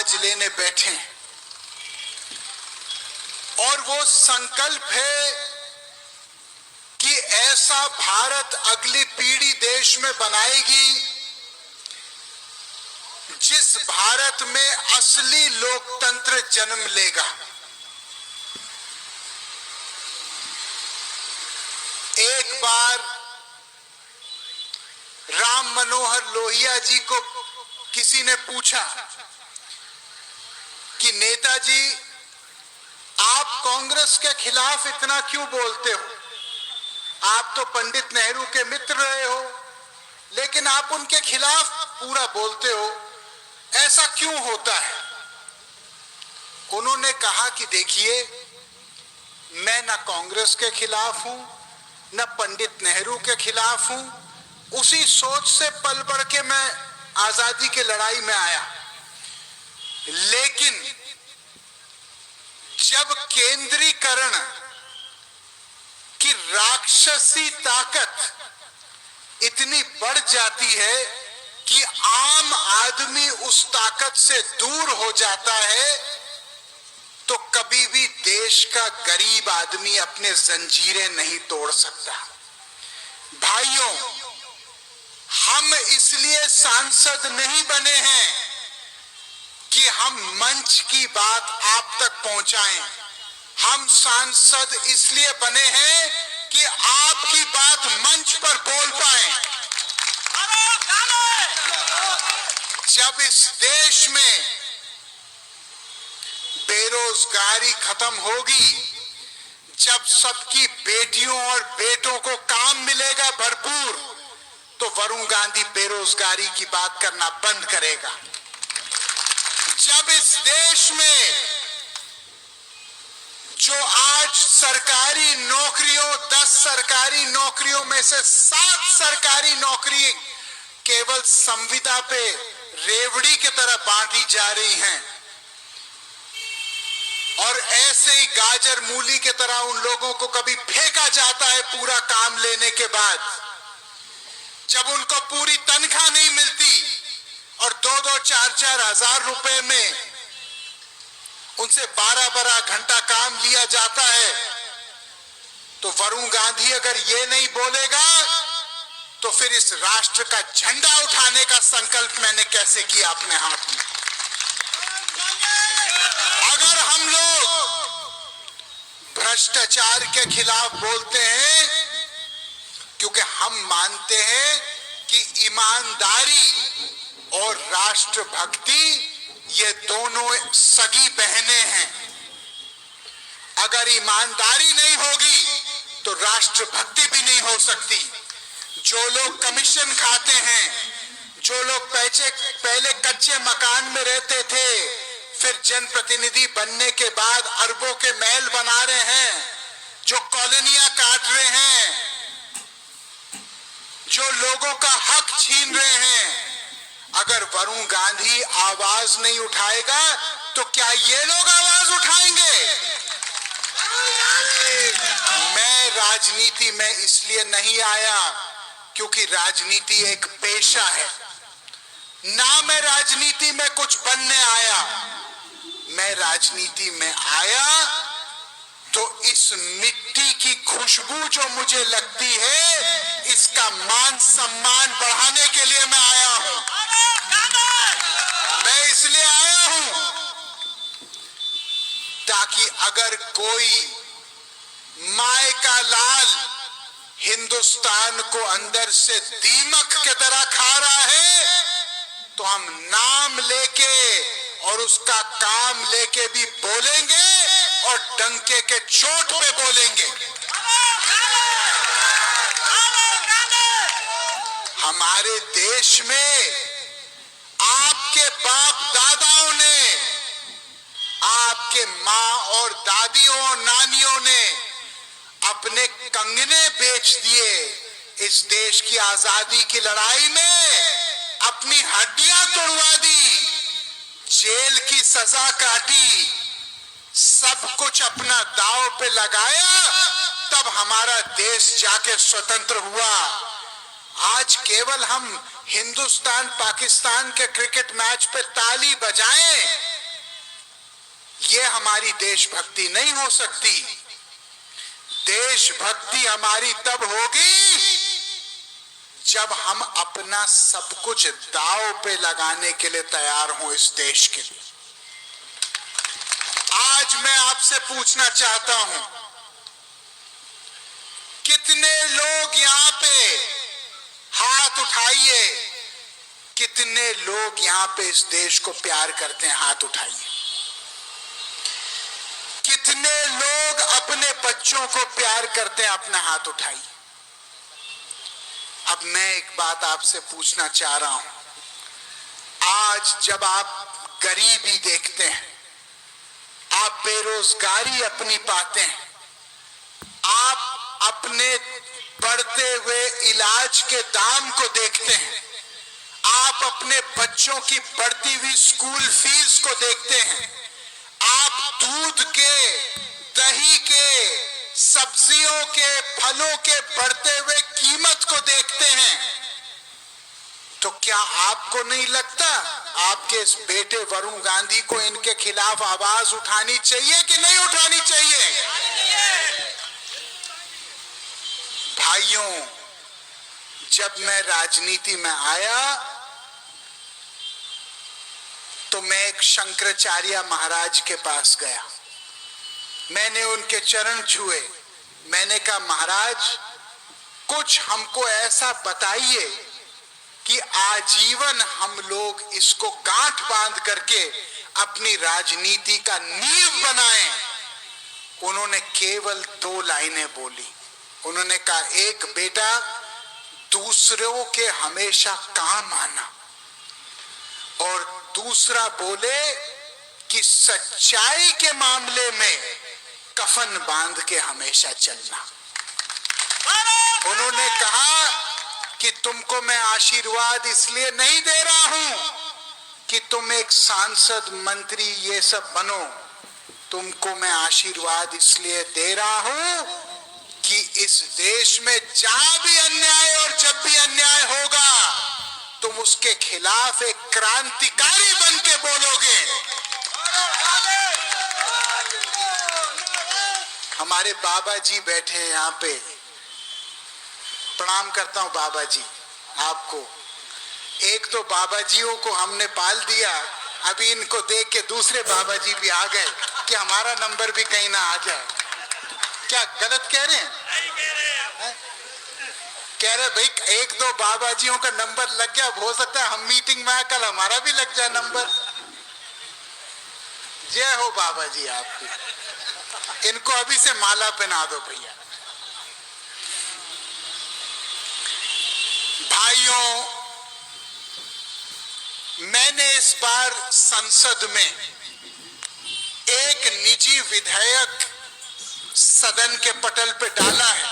आज लेने बैठे हैं और वो संकल्प है कि ऐसा भारत अगली पीढ़ी देश में बनाएगी जिस भारत में असली लोकतंत्र जन्म लेगा। एक बार राम मनोहर लोहिया जी को किसी ने पूछा कि नेताजी, आप कांग्रेस के खिलाफ इतना क्यों बोलते हो? आप तो पंडित नेहरू के मित्र रहे हो, लेकिन आप उनके खिलाफ पूरा बोलते हो, ऐसा क्यों होता है? उन्होंने कहा कि देखिए, मैं न कांग्रेस के खिलाफ हूं, न पंडित नेहरू के खिलाफ हूं। उसी सोच से पल बढ़ के मैं आजादी की लड़ाई में आया। लेकिन जब केंद्रीकरण की राक्षसी ताकत इतनी बढ़ जाती है कि आम आदमी उस ताकत से दूर हो जाता है, तो कभी भी देश का गरीब आदमी अपने जंजीरें नहीं तोड़ सकता। भाइयों, हम इसलिए सांसद नहीं बने हैं कि हम मंच की बात आप तक पहुंचाएं। हम सांसद इसलिए बने हैं कि आपकी बात मंच पर बोल पाएं। जब इस देश में बेरोजगारी खत्म होगी, जब सबकी बेटियों और बेटों को काम मिलेगा भरपूर, तो वरुण गांधी बेरोजगारी की बात करना बंद करेगा। जब इस देश में जो आज सरकारी नौकरियों, 10 सरकारी नौकरियों में से 7 सरकारी नौकरी केवल संविदा पे रेवड़ी की तरह बांटी जा रही हैं, और ऐसे ही गाजर मूली की तरह उन लोगों को कभी फेंका जाता है पूरा काम लेने के बाद, जब उनको पूरी तनख्वाह नहीं मिलती और 2-2, 4-4 हजार रुपए में उनसे 12-12 घंटा काम लिया जाता है, तो वरुण गांधी अगर ये नहीं बोलेगा तो फिर इस राष्ट्र का झंडा उठाने का संकल्प मैंने कैसे किया अपने हाथ में? अगर हम लोग भ्रष्टाचार के खिलाफ बोलते हैं, क्योंकि हम मानते हैं कि ईमानदारी और राष्ट्रभक्ति ये दोनों सगी बहनें हैं। अगर ईमानदारी नहीं होगी तो राष्ट्रभक्ति भी नहीं हो सकती। जो लोग कमीशन खाते हैं, जो लोग पहले कच्चे मकान में रहते थे, फिर जनप्रतिनिधि बनने के बाद अरबों के महल बना रहे हैं, जो कॉलोनियां काट रहे हैं, जो लोगों का हक छीन रहे हैं, अगर वरुण गांधी आवाज नहीं उठाएगा तो क्या ये लोग आवाज उठाएंगे? मैं राजनीति में इसलिए नहीं आया क्योंकि राजनीति एक पेशा है ना। मैं राजनीति में कुछ बनने आया, मैं राजनीति में आया तो इस मिट्टी की खुशबू जो मुझे लगती है, इसका मान सम्मान बढ़ाने के लिए मैं आया हूं। मैं इसलिए आया हूं ताकि अगर कोई माय का लाल हिंदुस्तान को अंदर से दीमक के तरह खा रहा है, तो हम नाम लेके और उसका काम लेके भी बोलेंगे और डंके के चोट पे बोलेंगे। हमारे देश में आपके बाप दादाओं ने, आपके माँ और दादियों और नानियों ने अपने कंगने बेच दिए। इस देश की आजादी की लड़ाई में अपनी हड्डियां तोड़वा दी, जेल की सजा काटी, सब कुछ अपना दांव पे लगाया, तब हमारा देश जाके स्वतंत्र हुआ। आज केवल हम हिंदुस्तान पाकिस्तान के क्रिकेट मैच पे ताली बजाएं, ये हमारी देशभक्ति नहीं हो सकती। देशभक्ति हमारी तब होगी जब हम अपना सब कुछ दांव पे लगाने के लिए तैयार हों इस देश के लिए। आज मैं आपसे पूछना चाहता हूं, कितने लोग यहां पे, हाथ उठाइए, कितने लोग यहां पे इस देश को प्यार करते हैं? हाथ उठाइए। कितने लोग अपने बच्चों को प्यार करते हैं? अपना हाथ उठाइए। अब मैं एक बात आपसे पूछना चाह रहा हूं। आज जब आप गरीबी देखते हैं, आप बेरोजगारी अपनी पाते हैं, आप अपने बढ़ते हुए इलाज के दाम को देखते हैं, आप अपने बच्चों की बढ़ती हुई स्कूल फीस को देखते हैं, आप दूध के, दही के, सब्जियों के, फलों के बढ़ते हुए कीमत को देखते हैं, तो क्या आपको नहीं लगता आपके इस बेटे वरुण गांधी को इनके खिलाफ आवाज उठानी चाहिए कि नहीं उठानी चाहिए? भाइयों, जब मैं राजनीति में आया तो मैं एक शंकराचार्य महाराज के पास गया। मैंने उनके चरण छुए। मैंने कहा, महाराज कुछ हमको ऐसा बताइए कि आजीवन हम लोग इसको गांठ बांध करके अपनी राजनीति का नींव बनाएं। उन्होंने केवल 2 लाइनें बोली। उन्होंने कहा, एक, बेटा दूसरों के हमेशा काम आना, और दूसरा बोले कि सच्चाई के मामले में कफन बांध के हमेशा चलना। उन्होंने कहा कि तुमको मैं आशीर्वाद इसलिए नहीं दे रहा हूं कि तुम एक सांसद, मंत्री ये सब बनो। तुमको मैं आशीर्वाद इसलिए दे रहा हूं कि इस देश में जहां भी अन्याय और जब भी अन्याय होगा, तुम उसके खिलाफ एक क्रांतिकारी बन के बोलोगे। हमारे बाबा जी बैठे हैं यहाँ पे, प्रणाम करता हूं बाबा जी आपको। एक तो बाबा जियों को हमने पाल दिया, अभी इनको देख के दूसरे बाबा जी भी आ गए कि हमारा नंबर भी कहीं ना आ जाए। क्या गलत कह रहे हैं? कह रहे भाई, 1-2 बाबा जियों का नंबर लग गया, हो सकता है हम मीटिंग में आए कल हमारा भी लग जाए नंबर। जय हो बाबा जी आपकी। इनको अभी से माला पहना दो भैया। भाइयों, मैंने इस बार संसद में एक निजी विधेयक सदन के पटल पे डाला है।